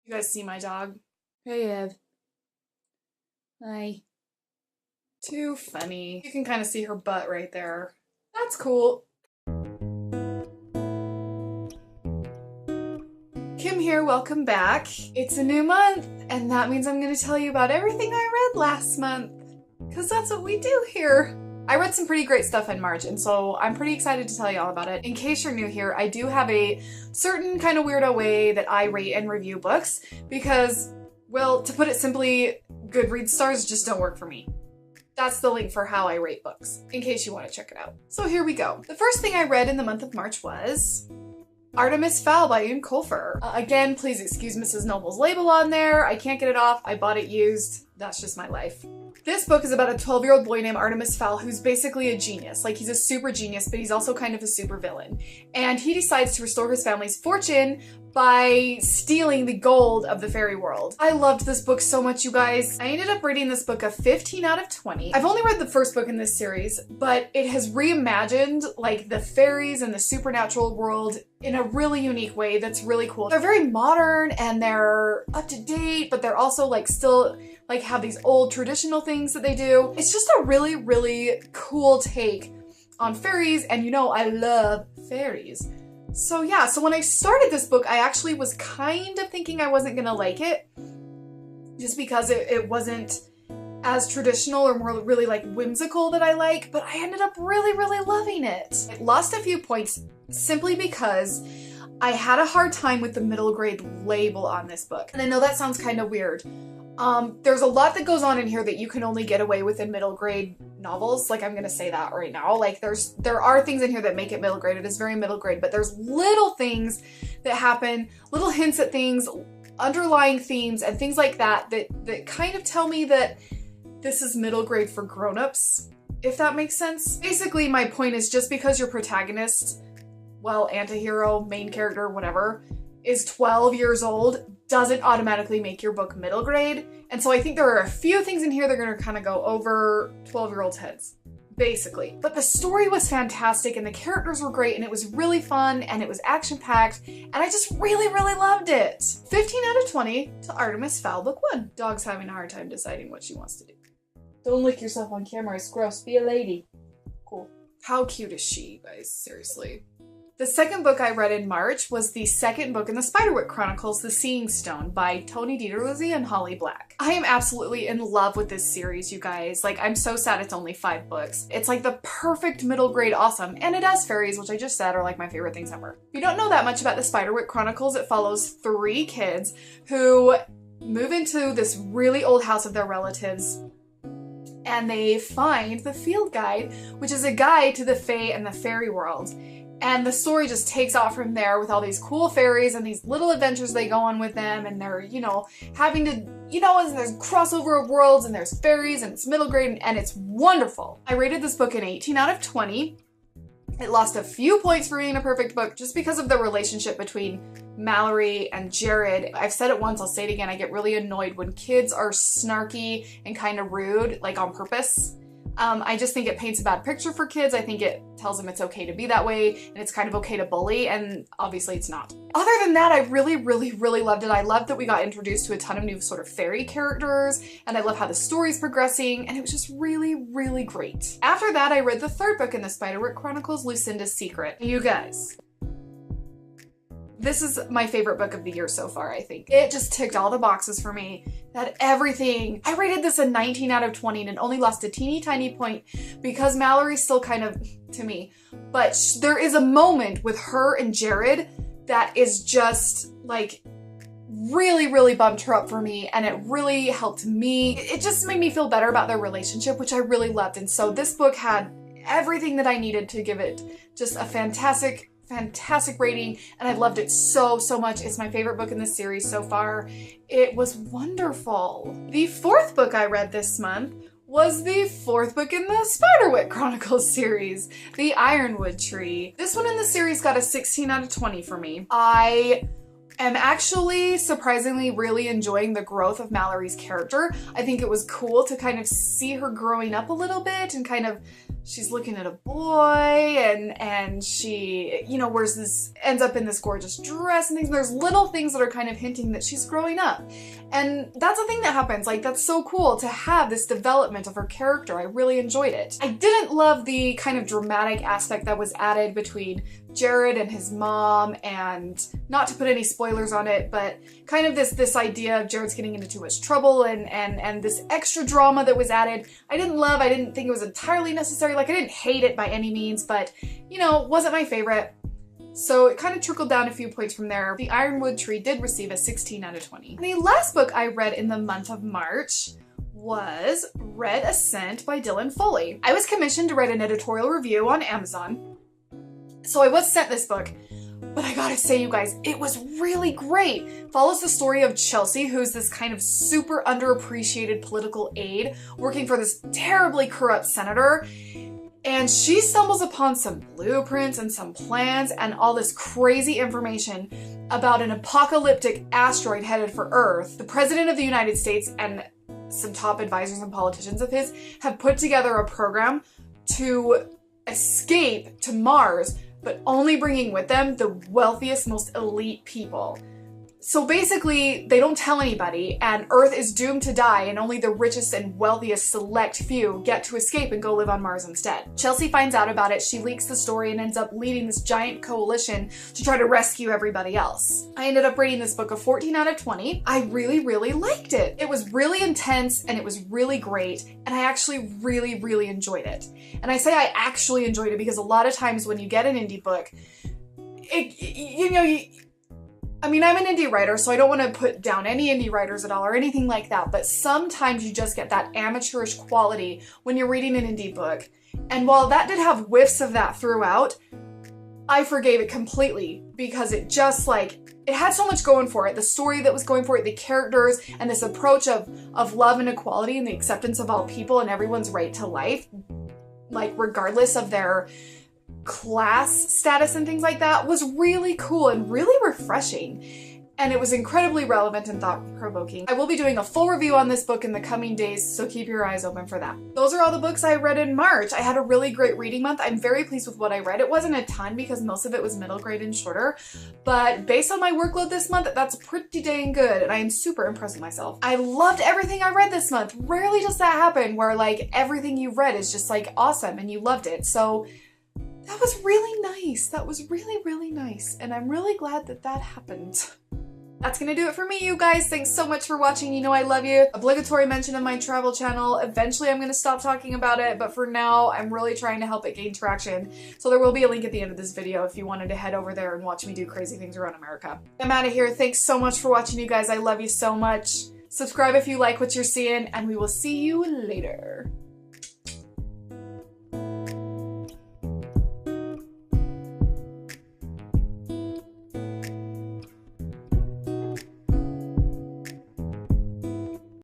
You guys see my dog? Hey, Ev. Hi. Too funny. You can kind of see her butt right there. That's cool. Kim here, welcome back. It's a new month, and that means I'm gonna tell you about everything I read last month, because that's what we do here. I read some pretty great stuff in March, and so I'm pretty excited to tell you all about it. In case you're new here, I do have a certain kind of weirdo way that I rate and review books because, well, to put it simply, Goodreads stars just don't work for me. That's the link for how I rate books, in case you want to check it out. So here we go. The first thing I read in the month of March was Artemis Fowl by Ian Colfer. Again, please excuse Mrs. Noble's label on there. I can't get it off. I bought it used. That's just my life. This book is about a 12-year-old boy named Artemis Fowl who's basically a genius. Like, he's a super genius, but he's also kind of a super villain. And he decides to restore his family's fortune by stealing the gold of the fairy world. I loved this book so much, you guys. I ended up rating this book a 15 out of 20. I've only read the first book in this series, but it has reimagined like the fairies and the supernatural world in a really unique way that's really cool. They're very modern and they're up to date, but they're also like still like have these old traditional things that they do. It's just a really, really cool take on fairies, and you know I love fairies. So yeah, so when I started this book, I actually was kind of thinking I wasn't gonna like it just because it wasn't as traditional or more really like whimsical that I like, but I ended up really, really loving it. It lost a few points simply because I had a hard time with the middle grade label on this book. And I know that sounds kind of weird. There's a lot that goes on in here that you can only get away with in middle grade novels. Like, I'm gonna say that right now. Like, there are things in here that make it middle grade. It is very middle grade, but there's little things that happen, little hints at things, underlying themes, and things like that that kind of tell me that this is middle grade for grown-ups, if that makes sense. Basically, my point is just because your protagonist, well, antihero, main character, whatever, is 12 years old doesn't automatically make your book middle grade. And so I think there are a few things in here that are gonna kind of go over 12-year-olds' heads, basically. But the story was fantastic and the characters were great and it was really fun and it was action-packed and I just really, really loved it. 15 out of 20 to Artemis Fowl Book 1. Dog's having a hard time deciding what she wants to do. Don't lick yourself on camera, it's gross. Be a lady. Cool. How cute is she, you guys? Seriously. The second book I read in March was the second book in the Spiderwick Chronicles, The Seeing Stone by Tony Dieterlizzi and Holly Black. I am absolutely in love with this series, you guys. Like, I'm so sad it's only 5 books. It's like the perfect middle grade awesome, and it has fairies, which I just said are like my favorite things ever. If you don't know that much about the Spiderwick Chronicles, it follows 3 kids who move into this really old house of their relatives and they find the field guide, which is a guide to the fae and the fairy world. And the story just takes off from there with all these cool fairies and these little adventures they go on with them, and they're, you know, having to, you know, and there's crossover of worlds and there's fairies and it's middle grade and it's wonderful. I rated this book an 18 out of 20. It lost a few points for being a perfect book just because of the relationship between Mallory and Jared. I've said it once, I'll say it again, I get really annoyed when kids are snarky and kind of rude, like on purpose. I just think it paints a bad picture for kids. I think it tells them it's okay to be that way and it's kind of okay to bully, and obviously it's not. Other than that, I really, really, really loved it. I loved that we got introduced to a ton of new sort of fairy characters, and I love how the story's progressing, and it was just really, really great. After that, I read the third book in the Spiderwick Chronicles, Lucinda's Secret. You guys, this is my favorite book of the year so far, I think. It just ticked all the boxes for me. That everything. I rated this a 19 out of 20 and it only lost a teeny tiny point because Mallory's still kind of, to me, but there is a moment with her and Jared that is just like really, really bumped her up for me, and it really helped me. It just made me feel better about their relationship, which I really loved. And so this book had everything that I needed to give it just a fantastic rating, and I loved it so, so much. It's my favorite book in the series so far. It was wonderful. The fourth book I read this month was the fourth book in the Spiderwick Chronicles series, The Ironwood Tree. This one in the series got a 16 out of 20 for me. I am actually surprisingly really enjoying the growth of Mallory's character. I think it was cool to kind of see her growing up a little bit and kind of she's looking at a boy and she, you know, ends up in this gorgeous dress and things. There's little things that are kind of hinting that she's growing up. And that's a thing that happens. Like, that's so cool to have this development of her character. I really enjoyed it. I didn't love the kind of dramatic aspect that was added between Jared and his mom, and not to put any spoilers on it, but kind of this idea of Jared's getting into too much trouble and this extra drama that was added. I didn't think it was entirely necessary. Like, I didn't hate it by any means, but, you know, wasn't my favorite. So it kind of trickled down a few points from there. The Ironwood Tree did receive a 16 out of 20. The last book I read in the month of March was Red Ascent by Dylan Foley. I was commissioned to write an editorial review on Amazon. So I was sent this book, but I gotta say, you guys, it was really great. Follows the story of Chelsea, who's this kind of super underappreciated political aide working for this terribly corrupt senator. And she stumbles upon some blueprints and some plans and all this crazy information about an apocalyptic asteroid headed for Earth. The President of the United States and some top advisors and politicians of his have put together a program to escape to Mars, but only bringing with them the wealthiest, most elite people. So basically, they don't tell anybody, and Earth is doomed to die, and only the richest and wealthiest select few get to escape and go live on Mars instead. Chelsea finds out about it, she leaks the story, and ends up leading this giant coalition to try to rescue everybody else. I ended up rating this book a 14 out of 20. I really, really liked it. It was really intense, and it was really great, and I actually really, really enjoyed it. And I say I actually enjoyed it because a lot of times when you get an indie book, I mean, I'm an indie writer, so I don't want to put down any indie writers at all or anything like that, but sometimes you just get that amateurish quality when you're reading an indie book. And while that did have whiffs of that throughout, I forgave it completely because it just it had so much going for it. The story that was going for it, the characters, and this approach of love and equality and the acceptance of all people and everyone's right to life, like regardless of their class status and things like that, was really cool and really refreshing. And it was incredibly relevant and thought-provoking. I will be doing a full review on this book in the coming days, so keep your eyes open for that. Those are all the books I read in March. I had a really great reading month. I'm very pleased with what I read. It wasn't a ton because most of it was middle grade and shorter, but based on my workload this month, that's pretty dang good, and I am super impressed with myself. I loved everything I read this month. Rarely does that happen where everything you read is just awesome and you loved it. So that was really nice. That was really, really nice. And I'm really glad that that happened. That's gonna do it for me, you guys. Thanks so much for watching. You know I love you. Obligatory mention of my travel channel. Eventually I'm gonna stop talking about it, but for now I'm really trying to help it gain traction. So there will be a link at the end of this video if you wanted to head over there and watch me do crazy things around America. I'm out of here. Thanks so much for watching, you guys. I love you so much. Subscribe if you like what you're seeing, and we will see you later.